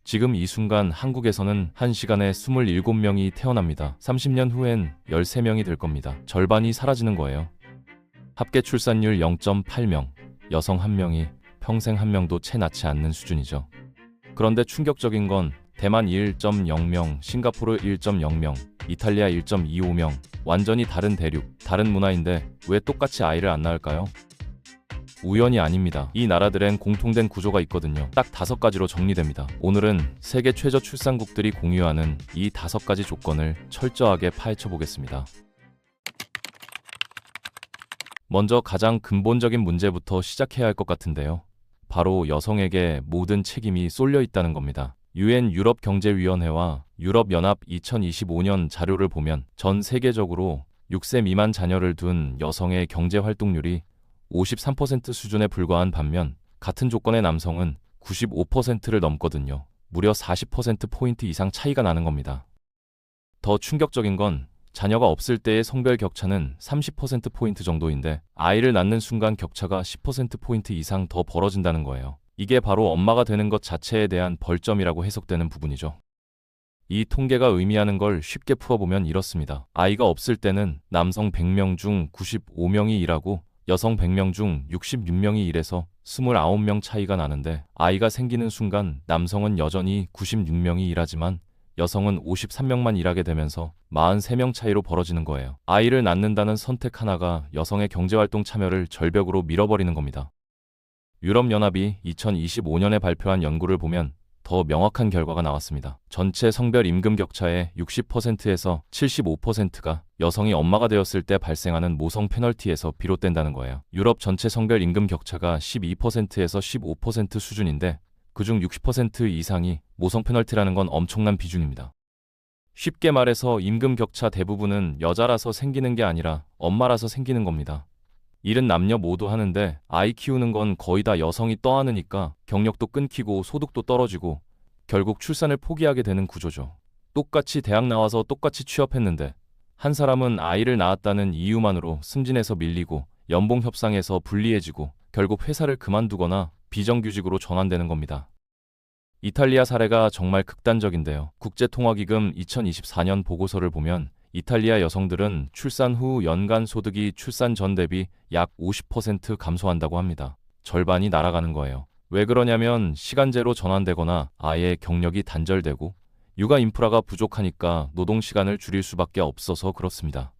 지금 이 순간 한국에서는 1시간에 27명이 태어납니다. 30년 후엔 13명이 될 겁니다. 절반이 사라지는 거예요. 합계 출산율 0.8명, 여성 1명이 평생 1명도 채 낳지 않는 수준이죠. 그런데 충격적인 건 대만 1.0명, 싱가포르 1.0명, 이탈리아 1.25명, 완전히 다른 대륙, 다른 문화인데 왜 똑같이 아이를 안 낳을까요? 우연이 아닙니다. 이 나라들엔 공통된 구조가 있거든요. 딱 5가지로 정리됩니다. 오늘은 세계 최저 출산국들이 공유하는 이 5가지 조건을 철저하게 파헤쳐 보겠습니다. 먼저 가장 근본적인 문제부터 시작해야 할 것 같은데요. 바로 여성에게 모든 책임이 쏠려 있다는 겁니다. UN 유럽경제위원회와 유럽연합 2025년 자료를 보면 전 세계적으로 6세 미만 자녀를 둔 여성의 경제활동률이 53% 수준에 불과한 반면 같은 조건의 남성은 95%를 넘거든요. 무려 40%포인트 이상 차이가 나는 겁니다. 더 충격적인 건 자녀가 없을 때의 성별 격차는 30%포인트 정도인데 아이를 낳는 순간 격차가 10%포인트 이상 더 벌어진다는 거예요. 이게 바로 엄마가 되는 것 자체에 대한 벌점이라고 해석되는 부분이죠. 이 통계가 의미하는 걸 쉽게 풀어보면 이렇습니다. 아이가 없을 때는 남성 100명 중 95명이 일하고 여성 100명 중 66명이 일해서 29명 차이가 나는데 아이가 생기는 순간 남성은 여전히 96명이 일하지만 여성은 53명만 일하게 되면서 43명 차이로 벌어지는 거예요. 아이를 낳는다는 선택 하나가 여성의 경제활동 참여를 절벽으로 밀어버리는 겁니다. 유럽연합이 2025년에 발표한 연구를 보면 더 명확한 결과가 나왔습니다. 전체 성별 임금 격차의 60%에서 75%가 여성이 엄마가 되었을 때 발생하는 모성 페널티에서 비롯된다는 거예요. 유럽 전체 성별 임금 격차가 12%에서 15% 수준인데 그중 60% 이상이 모성 페널티라는 건 엄청난 비중입니다. 쉽게 말해서 임금 격차 대부분은 여자라서 생기는 게 아니라 엄마라서 생기는 겁니다. 일은 남녀 모두 하는데 아이 키우는 건 거의 다 여성이 떠안으니까 경력도 끊기고 소득도 떨어지고 결국 출산을 포기하게 되는 구조죠. 똑같이 대학 나와서 똑같이 취업했는데 한 사람은 아이를 낳았다는 이유만으로 승진해서 밀리고 연봉 협상에서 불리해지고 결국 회사를 그만두거나 비정규직으로 전환되는 겁니다. 이탈리아 사례가 정말 극단적인데요. 국제통화기금 2024년 보고서를 보면 이탈리아 여성들은 출산 후 연간 소득이 출산 전 대비 약 50% 감소한다고 합니다. 절반이 날아가는 거예요. 왜 그러냐면 시간제로 전환되거나 아예 경력이 단절되고 육아 인프라가 부족하니까 노동 시간을 줄일 수밖에 없어서 그렇습니다.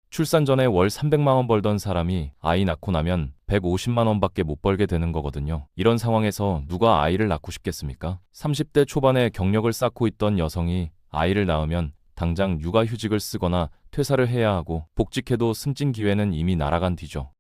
출산 전에 월 300만 원 벌던 사람이 아이 낳고 나면 150만 원밖에 못 벌게 되는 거거든요. 이런 상황에서 누가 아이를 낳고 싶겠습니까? 30대 초반에 경력을 쌓고 있던 여성이 아이를 낳으면 당장 육아휴직을 쓰거나 퇴사를 해야 하고 복직해도 승진 기회는 이미 날아간 뒤죠.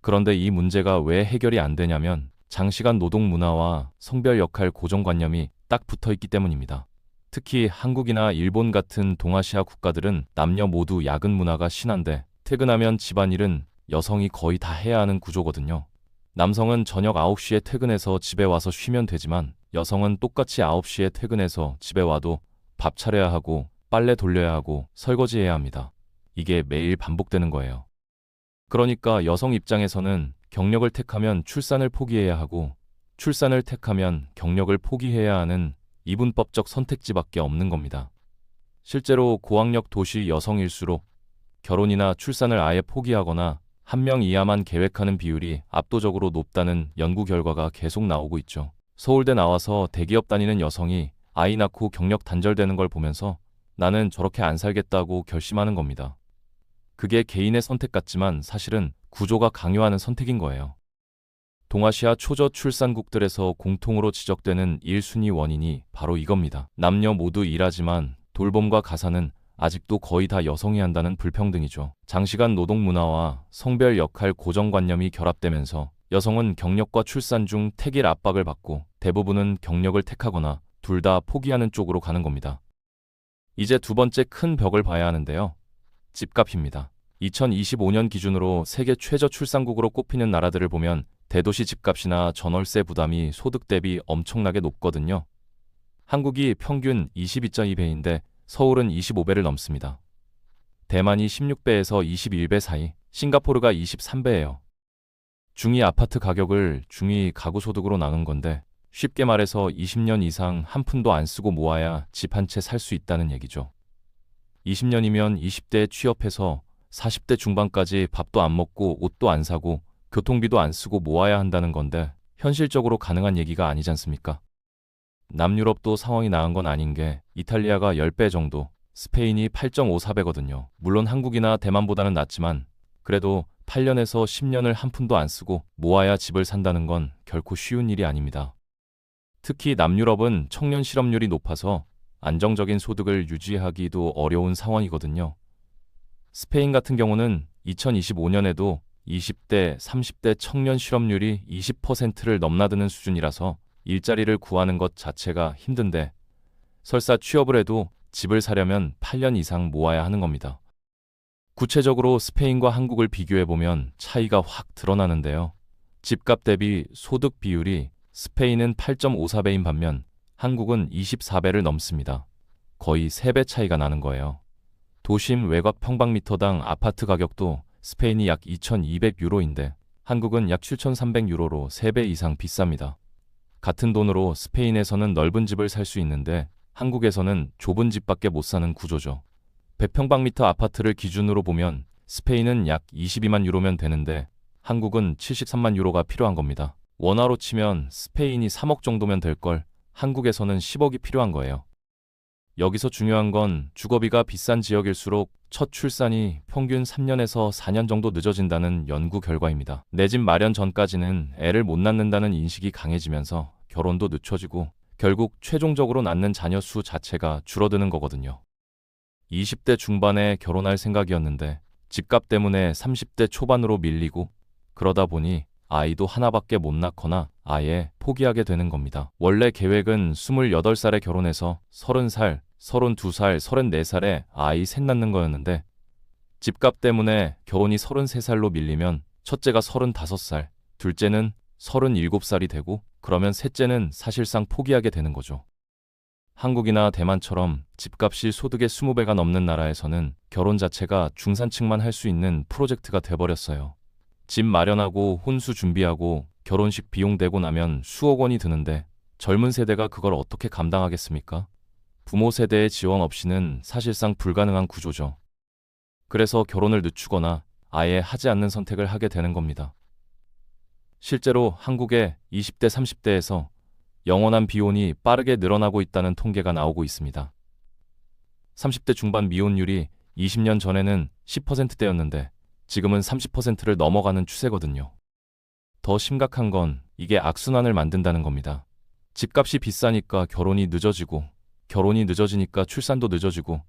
그런데 이 문제가 왜 해결이 안 되냐면 장시간 노동 문화와 성별 역할 고정관념이 딱 붙어 있기 때문입니다. 특히 한국이나 일본 같은 동아시아 국가들은 남녀 모두 야근 문화가 심한데 퇴근하면 집안일은 여성이 거의 다 해야 하는 구조거든요. 남성은 저녁 9시에 퇴근해서 집에 와서 쉬면 되지만 여성은 똑같이 9시에 퇴근해서 집에 와도 밥 차려야 하고 빨래 돌려야 하고 설거지해야 합니다. 이게 매일 반복되는 거예요. 그러니까 여성 입장에서는 경력을 택하면 출산을 포기해야 하고 출산을 택하면 경력을 포기해야 하는 이분법적 선택지밖에 없는 겁니다. 실제로 고학력 도시 여성일수록 결혼이나 출산을 아예 포기하거나 1명 이하만 계획하는 비율이 압도적으로 높다는 연구 결과가 계속 나오고 있죠. 서울대 나와서 대기업 다니는 여성이 아이 낳고 경력 단절되는 걸 보면서 나는 저렇게 안 살겠다고 결심하는 겁니다. 그게 개인의 선택 같지만 사실은 구조가 강요하는 선택인 거예요. 동아시아 초저 출산국들에서 공통으로 지적되는 1순위 원인이 바로 이겁니다. 남녀 모두 일하지만 돌봄과 가사는 아직도 거의 다 여성이 한다는 불평등이죠. 장시간 노동 문화와 성별 역할 고정관념이 결합되면서 여성은 경력과 출산 중 택일 압박을 받고 대부분은 경력을 택하거나 둘 다 포기하는 쪽으로 가는 겁니다. 이제 두 번째 큰 벽을 봐야 하는데요. 집값입니다. 2025년 기준으로 세계 최저 출산국으로 꼽히는 나라들을 보면 대도시 집값이나 전월세 부담이 소득 대비 엄청나게 높거든요. 한국이 평균 22.2배인데 서울은 25배를 넘습니다. 대만이 16배에서 21배 사이, 싱가포르가 23배예요. 중위 아파트 가격을 중위 가구 소득으로 나눈 건데 쉽게 말해서 20년 이상 한 푼도 안 쓰고 모아야 집 한 채 살 수 있다는 얘기죠. 20년이면 20대에 취업해서 40대 중반까지 밥도 안 먹고 옷도 안 사고 교통비도 안 쓰고 모아야 한다는 건데 현실적으로 가능한 얘기가 아니지 않습니까? 남유럽도 상황이 나은 건 아닌 게 이탈리아가 10배 정도, 스페인이 8.54배거든요. 물론 한국이나 대만보다는 낫지만 그래도 8년에서 10년을 한 푼도 안 쓰고 모아야 집을 산다는 건 결코 쉬운 일이 아닙니다. 특히 남유럽은 청년 실업률이 높아서 안정적인 소득을 유지하기도 어려운 상황이거든요. 스페인 같은 경우는 2025년에도 20대, 30대 청년 실업률이 20%를 넘나드는 수준이라서 일자리를 구하는 것 자체가 힘든데 설사 취업을 해도 집을 사려면 8년 이상 모아야 하는 겁니다. 구체적으로 스페인과 한국을 비교해보면 차이가 확 드러나는데요. 집값 대비 소득 비율이 스페인은 8.54배인 반면 한국은 24배를 넘습니다. 거의 3배 차이가 나는 거예요. 도심 외곽 평방미터당 아파트 가격도 스페인이 약 2,200유로인데 한국은 약 7,300유로로 3배 이상 비쌉니다. 같은 돈으로 스페인에서는 넓은 집을 살 수 있는데 한국에서는 좁은 집밖에 못 사는 구조죠. 100평방미터 아파트를 기준으로 보면 스페인은 약 22만 유로면 되는데 한국은 73만 유로가 필요한 겁니다. 원화로 치면 스페인이 3억 정도면 될 걸 한국에서는 10억이 필요한 거예요. 여기서 중요한 건 주거비가 비싼 지역일수록 첫 출산이 평균 3년에서 4년 정도 늦어진다는 연구 결과입니다. 내 집 마련 전까지는 애를 못 낳는다는 인식이 강해지면서 결혼도 늦춰지고 결국 최종적으로 낳는 자녀 수 자체가 줄어드는 거거든요. 20대 중반에 결혼할 생각이었는데 집값 때문에 30대 초반으로 밀리고 그러다 보니 아이도 하나밖에 못 낳거나 아예 포기하게 되는 겁니다. 원래 계획은 28살에 결혼해서 30살, 32살, 34살에 아이 셋 낳는 거였는데 집값 때문에 결혼이 33살로 밀리면 첫째가 35살, 둘째는 37살이 되고 그러면 셋째는 사실상 포기하게 되는 거죠. 한국이나 대만처럼 집값이 소득의 20배가 넘는 나라에서는 결혼 자체가 중산층만 할 수 있는 프로젝트가 돼버렸어요. 집 마련하고 혼수 준비하고 결혼식 비용 대고 나면 수억 원이 드는데 젊은 세대가 그걸 어떻게 감당하겠습니까? 부모 세대의 지원 없이는 사실상 불가능한 구조죠. 그래서 결혼을 늦추거나 아예 하지 않는 선택을 하게 되는 겁니다. 실제로 한국의 20대, 30대에서 영원한 비혼이 빠르게 늘어나고 있다는 통계가 나오고 있습니다. 30대 중반 미혼율이 20년 전에는 10%대였는데 지금은 30%를 넘어가는 추세거든요. 더 심각한 건 이게 악순환을 만든다는 겁니다. 집값이 비싸니까 결혼이 늦어지고, 결혼이 늦어지니까 출산도 늦어지고,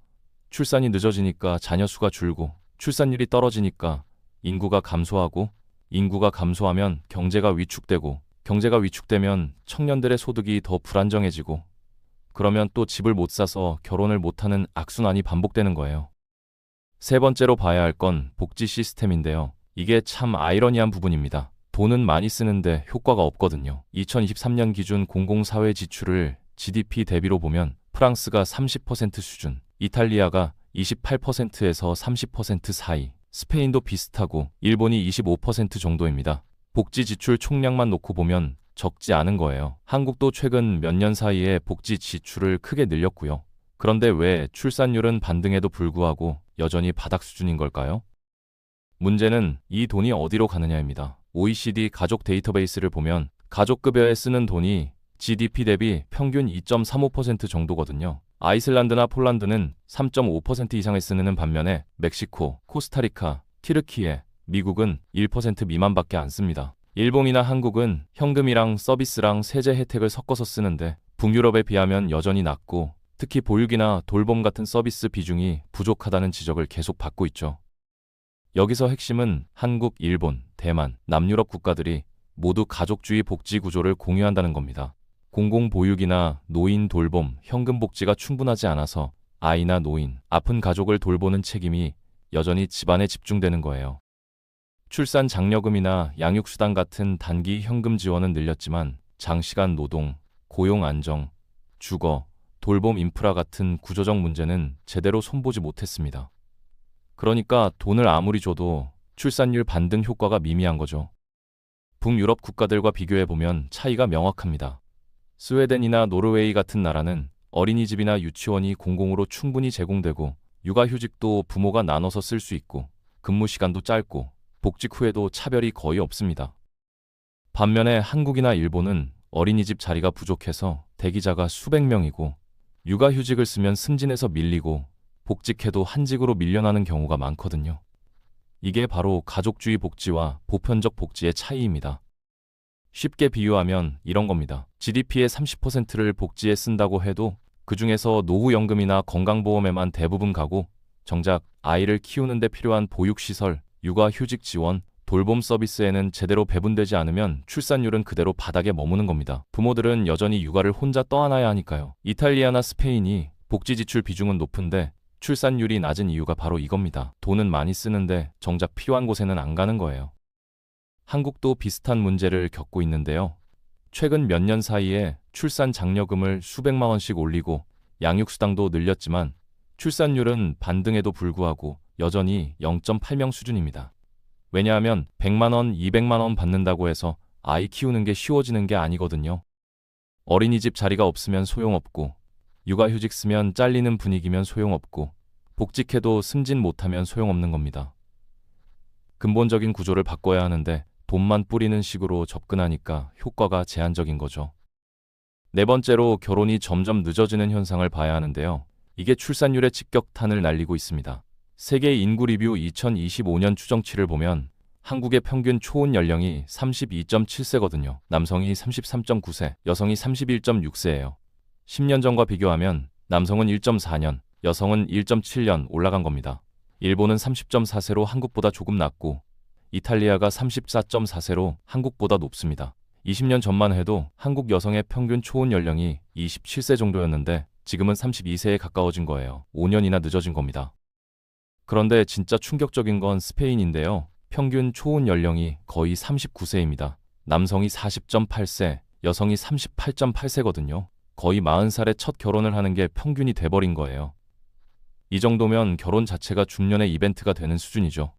출산이 늦어지니까 자녀 수가 줄고, 출산율이 떨어지니까 인구가 감소하고, 인구가 감소하면 경제가 위축되고, 경제가 위축되면 청년들의 소득이 더 불안정해지고, 그러면 또 집을 못 사서 결혼을 못하는 악순환이 반복되는 거예요. 세 번째로 봐야 할 건 복지 시스템인데요. 이게 참 아이러니한 부분입니다. 돈은 많이 쓰는데 효과가 없거든요. 2023년 기준 공공사회 지출을 GDP 대비로 보면 프랑스가 30% 수준, 이탈리아가 28%에서 30% 사이, 스페인도 비슷하고 일본이 25% 정도입니다. 복지 지출 총량만 놓고 보면 적지 않은 거예요. 한국도 최근 몇 년 사이에 복지 지출을 크게 늘렸고요. 그런데 왜 출산율은 반등에도 불구하고 여전히 바닥 수준인 걸까요? 문제는 이 돈이 어디로 가느냐입니다. OECD 가족 데이터베이스를 보면 가족급여에 쓰는 돈이 GDP 대비 평균 2.35% 정도거든요. 아이슬란드나 폴란드는 3.5% 이상을 쓰는 반면에 멕시코, 코스타리카, 튀르키예, 미국은 1% 미만밖에 안 씁니다. 일본이나 한국은 현금이랑 서비스랑 세제 혜택을 섞어서 쓰는데 북유럽에 비하면 여전히 낮고 특히 보육이나 돌봄 같은 서비스 비중이 부족하다는 지적을 계속 받고 있죠. 여기서 핵심은 한국, 일본, 대만, 남유럽 국가들이 모두 가족주의 복지 구조를 공유한다는 겁니다. 공공보육이나 노인 돌봄, 현금 복지가 충분하지 않아서 아이나 노인, 아픈 가족을 돌보는 책임이 여전히 집안에 집중되는 거예요. 출산 장려금이나 양육수당 같은 단기 현금 지원은 늘렸지만 장시간 노동, 고용 안정, 주거, 돌봄 인프라 같은 구조적 문제는 제대로 손보지 못했습니다. 그러니까 돈을 아무리 줘도 출산율 반등 효과가 미미한 거죠. 북유럽 국가들과 비교해보면 차이가 명확합니다. 스웨덴이나 노르웨이 같은 나라는 어린이집이나 유치원이 공공으로 충분히 제공되고 육아휴직도 부모가 나눠서 쓸 수 있고 근무 시간도 짧고 복직 후에도 차별이 거의 없습니다. 반면에 한국이나 일본은 어린이집 자리가 부족해서 대기자가 수백 명이고 육아휴직을 쓰면 승진해서 밀리고 복직해도 한직으로 밀려나는 경우가 많거든요. 이게 바로 가족주의 복지와 보편적 복지의 차이입니다. 쉽게 비유하면 이런 겁니다. GDP의 30%를 복지에 쓴다고 해도 그 중에서 노후연금이나 건강보험에만 대부분 가고 정작 아이를 키우는 데 필요한 보육시설, 육아휴직 지원, 돌봄 서비스에는 제대로 배분되지 않으면 출산율은 그대로 바닥에 머무는 겁니다. 부모들은 여전히 육아를 혼자 떠안아야 하니까요. 이탈리아나 스페인이 복지 지출 비중은 높은데 출산율이 낮은 이유가 바로 이겁니다. 돈은 많이 쓰는데 정작 필요한 곳에는 안 가는 거예요. 한국도 비슷한 문제를 겪고 있는데요. 최근 몇 년 사이에 출산 장려금을 수백만 원씩 올리고 양육수당도 늘렸지만 출산율은 반등에도 불구하고 여전히 0.8명 수준입니다. 왜냐하면 100만 원, 200만 원 받는다고 해서 아이 키우는 게 쉬워지는 게 아니거든요. 어린이집 자리가 없으면 소용없고 육아휴직 쓰면 잘리는 분위기면 소용없고 복직해도 승진 못하면 소용없는 겁니다. 근본적인 구조를 바꿔야 하는데 돈만 뿌리는 식으로 접근하니까 효과가 제한적인 거죠. 네 번째로 결혼이 점점 늦어지는 현상을 봐야 하는데요. 이게 출산율에 직격탄을 날리고 있습니다. 세계 인구 리뷰 2025년 추정치를 보면 한국의 평균 초혼 연령이 32.7세거든요. 남성이 33.9세, 여성이 31.6세예요. 10년 전과 비교하면 남성은 1.4년, 여성은 1.7년 올라간 겁니다. 일본은 30.4세로 한국보다 조금 낮고 이탈리아가 34.4세로 한국보다 높습니다. 20년 전만 해도 한국 여성의 평균 초혼 연령이 27세 정도였는데 지금은 32세에 가까워진 거예요. 5년이나 늦어진 겁니다. 그런데 진짜 충격적인 건 스페인인데요. 평균 초혼 연령이 거의 39세입니다. 남성이 40.8세, 여성이 38.8세거든요. 거의 40살에 첫 결혼을 하는 게 평균이 돼버린 거예요. 이 정도면 결혼 자체가 중년의 이벤트가 되는 수준이죠.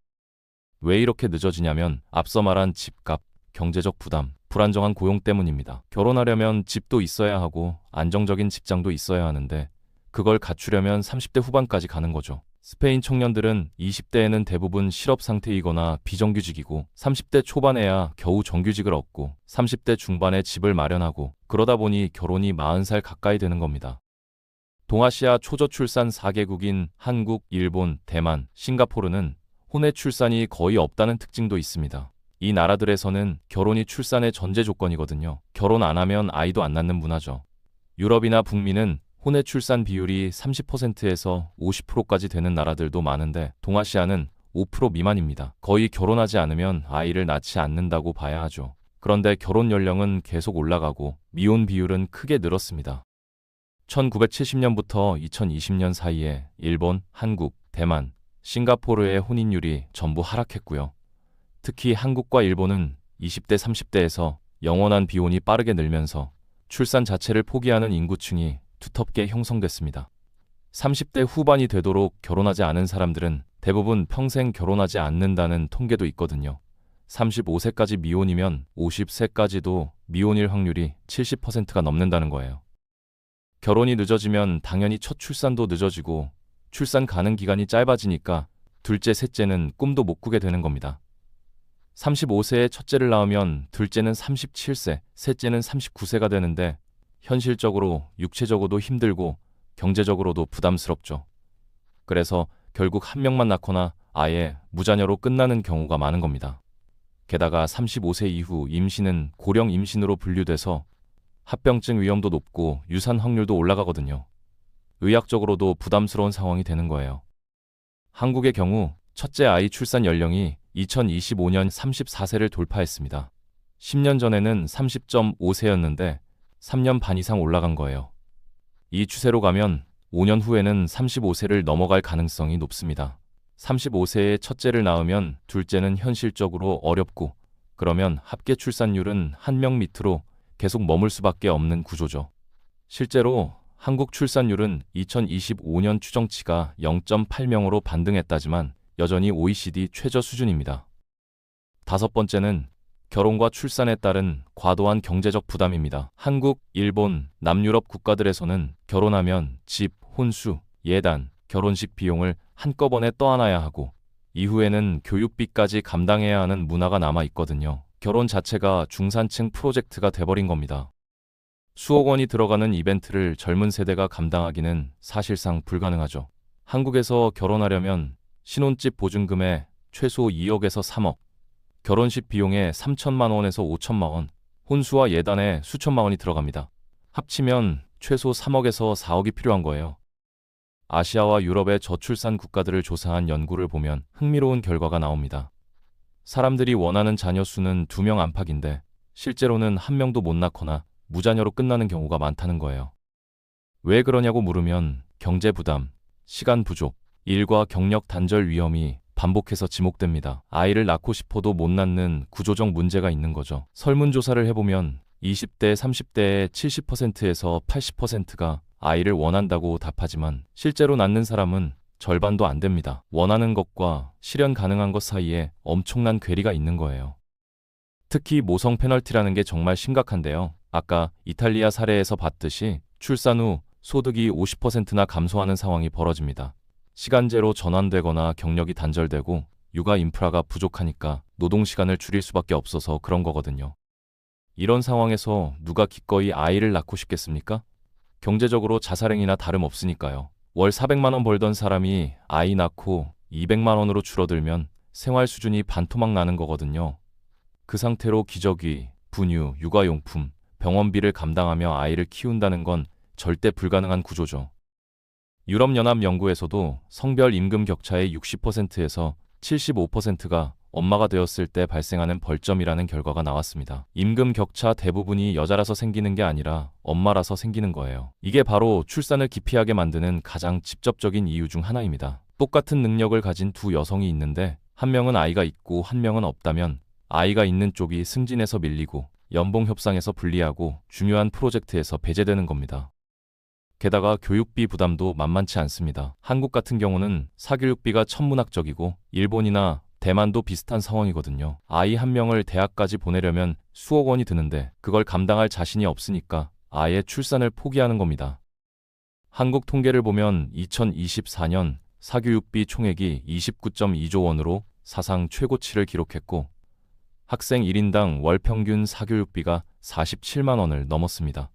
왜 이렇게 늦어지냐면 앞서 말한 집값, 경제적 부담, 불안정한 고용 때문입니다. 결혼하려면 집도 있어야 하고 안정적인 직장도 있어야 하는데 그걸 갖추려면 30대 후반까지 가는 거죠. 스페인 청년들은 20대에는 대부분 실업 상태이거나 비정규직이고 30대 초반에야 겨우 정규직을 얻고 30대 중반에 집을 마련하고 그러다 보니 결혼이 40살 가까이 되는 겁니다. 동아시아 초저출산 4개국인 한국, 일본, 대만, 싱가포르는 혼외 출산이 거의 없다는 특징도 있습니다. 이 나라들에서는 결혼이 출산의 전제 조건이거든요. 결혼 안 하면 아이도 안 낳는 문화죠. 유럽이나 북미는 혼외 출산 비율이 30%에서 50%까지 되는 나라들도 많은데 동아시아는 5% 미만입니다. 거의 결혼하지 않으면 아이를 낳지 않는다고 봐야 하죠. 그런데 결혼 연령은 계속 올라가고 미혼 비율은 크게 늘었습니다. 1970년부터 2020년 사이에 일본, 한국, 대만, 싱가포르의 혼인율이 전부 하락했고요. 특히 한국과 일본은 20대, 30대에서 영원한 비혼이 빠르게 늘면서 출산 자체를 포기하는 인구층이 두텁게 형성됐습니다. 30대 후반이 되도록 결혼하지 않은 사람들은 대부분 평생 결혼하지 않는다는 통계도 있거든요. 35세까지 미혼이면 50세까지도 미혼일 확률이 70%가 넘는다는 거예요. 결혼이 늦어지면 당연히 첫 출산도 늦어지고 출산 가능 기간이 짧아지니까 둘째, 셋째는 꿈도 못 꾸게 되는 겁니다. 35세에 첫째를 낳으면 둘째는 37세, 셋째는 39세가 되는데 현실적으로 육체적으로도 힘들고 경제적으로도 부담스럽죠. 그래서 결국 한 명만 낳거나 아예 무자녀로 끝나는 경우가 많은 겁니다. 게다가 35세 이후 임신은 고령 임신으로 분류돼서 합병증 위험도 높고 유산 확률도 올라가거든요. 의학적으로도 부담스러운 상황이 되는 거예요. 한국의 경우 첫째 아이 출산 연령이 2025년 34세를 돌파했습니다. 10년 전에는 30.5세였는데 3년 반 이상 올라간 거예요. 이 추세로 가면 5년 후에는 35세를 넘어갈 가능성이 높습니다. 35세에 첫째를 낳으면 둘째는 현실적으로 어렵고 그러면 합계 출산율은 1명 밑으로 계속 머물 수밖에 없는 구조죠. 실제로 한국 출산율은 2025년 추정치가 0.8명으로 반등했다지만 여전히 OECD 최저 수준입니다. 다섯 번째는 결혼과 출산에 따른 과도한 경제적 부담입니다. 한국, 일본, 남유럽 국가들에서는 결혼하면 집, 혼수, 예단, 결혼식 비용을 한꺼번에 떠안아야 하고 이후에는 교육비까지 감당해야 하는 문화가 남아 있거든요. 결혼 자체가 중산층 프로젝트가 돼버린 겁니다. 수억 원이 들어가는 이벤트를 젊은 세대가 감당하기는 사실상 불가능하죠. 한국에서 결혼하려면 신혼집 보증금에 최소 2억에서 3억, 결혼식 비용에 3천만 원에서 5천만 원, 혼수와 예단에 수천만 원이 들어갑니다. 합치면 최소 3억에서 4억이 필요한 거예요. 아시아와 유럽의 저출산 국가들을 조사한 연구를 보면 흥미로운 결과가 나옵니다. 사람들이 원하는 자녀 수는 2명 안팎인데 실제로는 1명도 못 낳거나 무자녀로 끝나는 경우가 많다는 거예요. 왜 그러냐고 물으면 경제 부담, 시간 부족, 일과 경력 단절 위험이 반복해서 지목됩니다. 아이를 낳고 싶어도 못 낳는 구조적 문제가 있는 거죠. 설문조사를 해보면 20대, 30대의 70%에서 80%가 아이를 원한다고 답하지만 실제로 낳는 사람은 절반도 안 됩니다. 원하는 것과 실현 가능한 것 사이에 엄청난 괴리가 있는 거예요. 특히 모성 페널티라는 게 정말 심각한데요. 아까 이탈리아 사례에서 봤듯이 출산 후 소득이 50%나 감소하는 상황이 벌어집니다. 시간제로 전환되거나 경력이 단절되고 육아 인프라가 부족하니까 노동시간을 줄일 수밖에 없어서 그런 거거든요. 이런 상황에서 누가 기꺼이 아이를 낳고 싶겠습니까? 경제적으로 자살행위나 다름없으니까요. 월 400만 원 벌던 사람이 아이 낳고 200만 원으로 줄어들면 생활 수준이 반토막 나는 거거든요. 그 상태로 기저귀, 분유, 육아용품, 병원비를 감당하며 아이를 키운다는 건 절대 불가능한 구조죠. 유럽연합 연구에서도 성별 임금 격차의 60%에서 75%가 엄마가 되었을 때 발생하는 벌점이라는 결과가 나왔습니다. 임금 격차 대부분이 여자라서 생기는 게 아니라 엄마라서 생기는 거예요. 이게 바로 출산을 기피하게 만드는 가장 직접적인 이유 중 하나입니다. 똑같은 능력을 가진 두 여성이 있는데 한 명은 아이가 있고 한 명은 없다면 아이가 있는 쪽이 승진에서 밀리고 연봉 협상에서 불리하고 중요한 프로젝트에서 배제되는 겁니다. 게다가 교육비 부담도 만만치 않습니다. 한국 같은 경우는 사교육비가 천문학적이고 일본이나 대만도 비슷한 상황이거든요. 아이 한 명을 대학까지 보내려면 수억 원이 드는데 그걸 감당할 자신이 없으니까 아예 출산을 포기하는 겁니다. 한국 통계를 보면 2024년 사교육비 총액이 29.2조 원으로 사상 최고치를 기록했고 학생 1인당 월 평균 사교육비가 47만 원을 넘었습니다.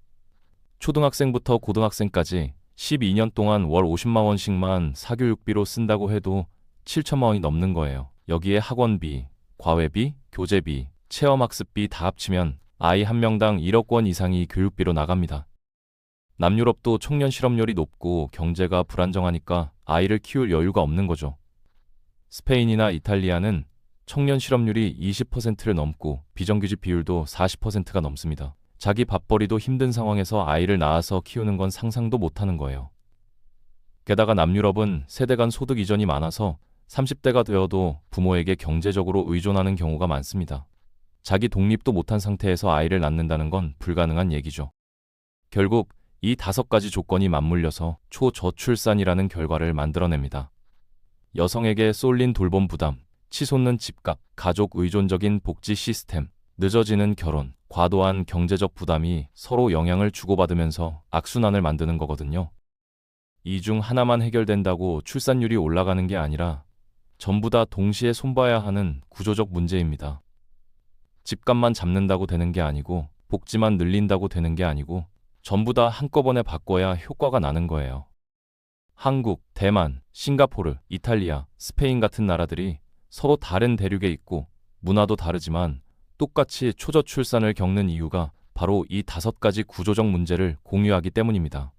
초등학생부터 고등학생까지 12년 동안 월 50만 원씩만 사교육비로 쓴다고 해도 7천만 원이 넘는 거예요. 여기에 학원비, 과외비, 교재비, 체험학습비 다 합치면 아이 한 명당 1억 원 이상이 교육비로 나갑니다. 남유럽도 청년 실업률이 높고 경제가 불안정하니까 아이를 키울 여유가 없는 거죠. 스페인이나 이탈리아는 청년 실업률이 20%를 넘고 비정규직 비율도 40%가 넘습니다. 자기 밥벌이도 힘든 상황에서 아이를 낳아서 키우는 건 상상도 못하는 거예요. 게다가 남유럽은 세대 간 소득 이전이 많아서 30대가 되어도 부모에게 경제적으로 의존하는 경우가 많습니다. 자기 독립도 못한 상태에서 아이를 낳는다는 건 불가능한 얘기죠. 결국 이 5가지 조건이 맞물려서 초저출산이라는 결과를 만들어냅니다. 여성에게 쏠린 돌봄 부담, 치솟는 집값, 가족 의존적인 복지 시스템, 늦어지는 결혼, 과도한 경제적 부담이 서로 영향을 주고받으면서 악순환을 만드는 거거든요. 이 중 하나만 해결된다고 출산율이 올라가는 게 아니라 전부 다 동시에 손봐야 하는 구조적 문제입니다. 집값만 잡는다고 되는 게 아니고 복지만 늘린다고 되는 게 아니고 전부 다 한꺼번에 바꿔야 효과가 나는 거예요. 한국, 대만, 싱가포르, 이탈리아, 스페인 같은 나라들이 서로 다른 대륙에 있고 문화도 다르지만 똑같이 초저출산을 겪는 이유가 바로 이 5가지 구조적 문제를 공유하기 때문입니다.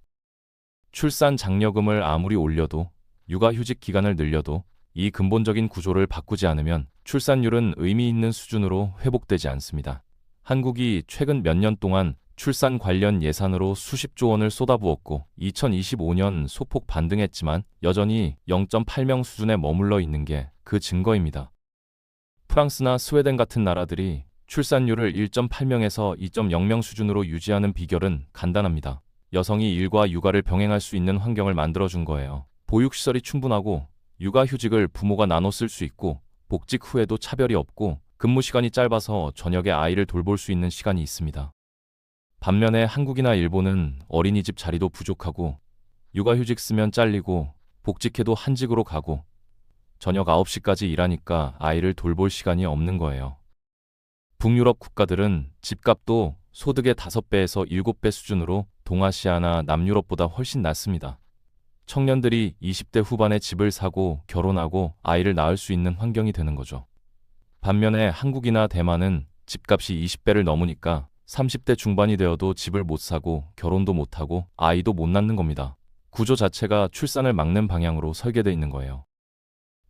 출산 장려금을 아무리 올려도 육아휴직 기간을 늘려도 이 근본적인 구조를 바꾸지 않으면 출산율은 의미 있는 수준으로 회복되지 않습니다. 한국이 최근 몇 년 동안 출산 관련 예산으로 수십조 원을 쏟아부었고 2025년 소폭 반등했지만 여전히 0.8명 수준에 머물러 있는 게 그 증거입니다. 프랑스나 스웨덴 같은 나라들이 출산율을 1.8명에서 2.0명 수준으로 유지하는 비결은 간단합니다. 여성이 일과 육아를 병행할 수 있는 환경을 만들어준 거예요. 보육시설이 충분하고 육아휴직을 부모가 나눠 쓸 수 있고 복직 후에도 차별이 없고 근무 시간이 짧아서 저녁에 아이를 돌볼 수 있는 시간이 있습니다. 반면에 한국이나 일본은 어린이집 자리도 부족하고 육아휴직 쓰면 잘리고 복직해도 한직으로 가고 저녁 9시까지 일하니까 아이를 돌볼 시간이 없는 거예요. 북유럽 국가들은 집값도 소득의 5배에서 7배 수준으로 동아시아나 남유럽보다 훨씬 낮습니다. 청년들이 20대 후반에 집을 사고 결혼하고 아이를 낳을 수 있는 환경이 되는 거죠. 반면에 한국이나 대만은 집값이 20배를 넘으니까 30대 중반이 되어도 집을 못 사고 결혼도 못 하고 아이도 못 낳는 겁니다. 구조 자체가 출산을 막는 방향으로 설계되어 있는 거예요.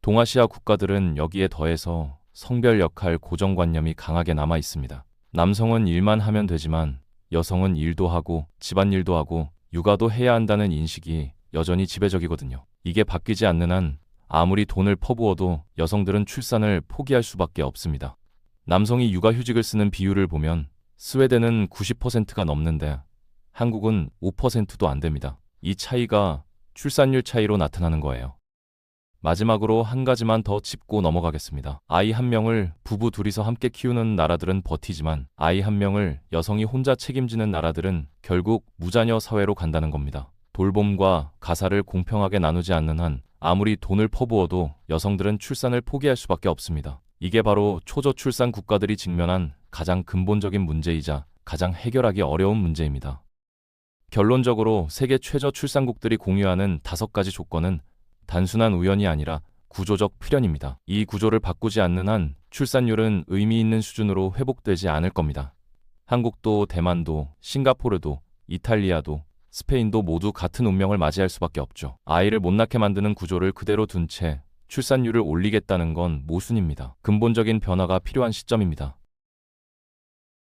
동아시아 국가들은 여기에 더해서 성별 역할 고정관념이 강하게 남아 있습니다. 남성은 일만 하면 되지만 여성은 일도 하고 집안일도 하고 육아도 해야 한다는 인식이 여전히 지배적이거든요. 이게 바뀌지 않는 한 아무리 돈을 퍼부어도 여성들은 출산을 포기할 수밖에 없습니다. 남성이 육아휴직을 쓰는 비율을 보면 스웨덴은 90%가 넘는데 한국은 5%도 안 됩니다. 이 차이가 출산율 차이로 나타나는 거예요. 마지막으로 한 가지만 더 짚고 넘어가겠습니다. 아이 한 명을 부부 둘이서 함께 키우는 나라들은 버티지만 아이 한 명을 여성이 혼자 책임지는 나라들은 결국 무자녀 사회로 간다는 겁니다. 돌봄과 가사를 공평하게 나누지 않는 한 아무리 돈을 퍼부어도 여성들은 출산을 포기할 수밖에 없습니다. 이게 바로 초저출산 국가들이 직면한 가장 근본적인 문제이자 가장 해결하기 어려운 문제입니다. 결론적으로 세계 최저출산국들이 공유하는 5가지 조건은 단순한 우연이 아니라 구조적 필연입니다. 이 구조를 바꾸지 않는 한 출산율은 의미 있는 수준으로 회복되지 않을 겁니다. 한국도 대만도 싱가포르도 이탈리아도 스페인도 모두 같은 운명을 맞이할 수밖에 없죠. 아이를 못 낳게 만드는 구조를 그대로 둔 채 출산율을 올리겠다는 건 모순입니다. 근본적인 변화가 필요한 시점입니다.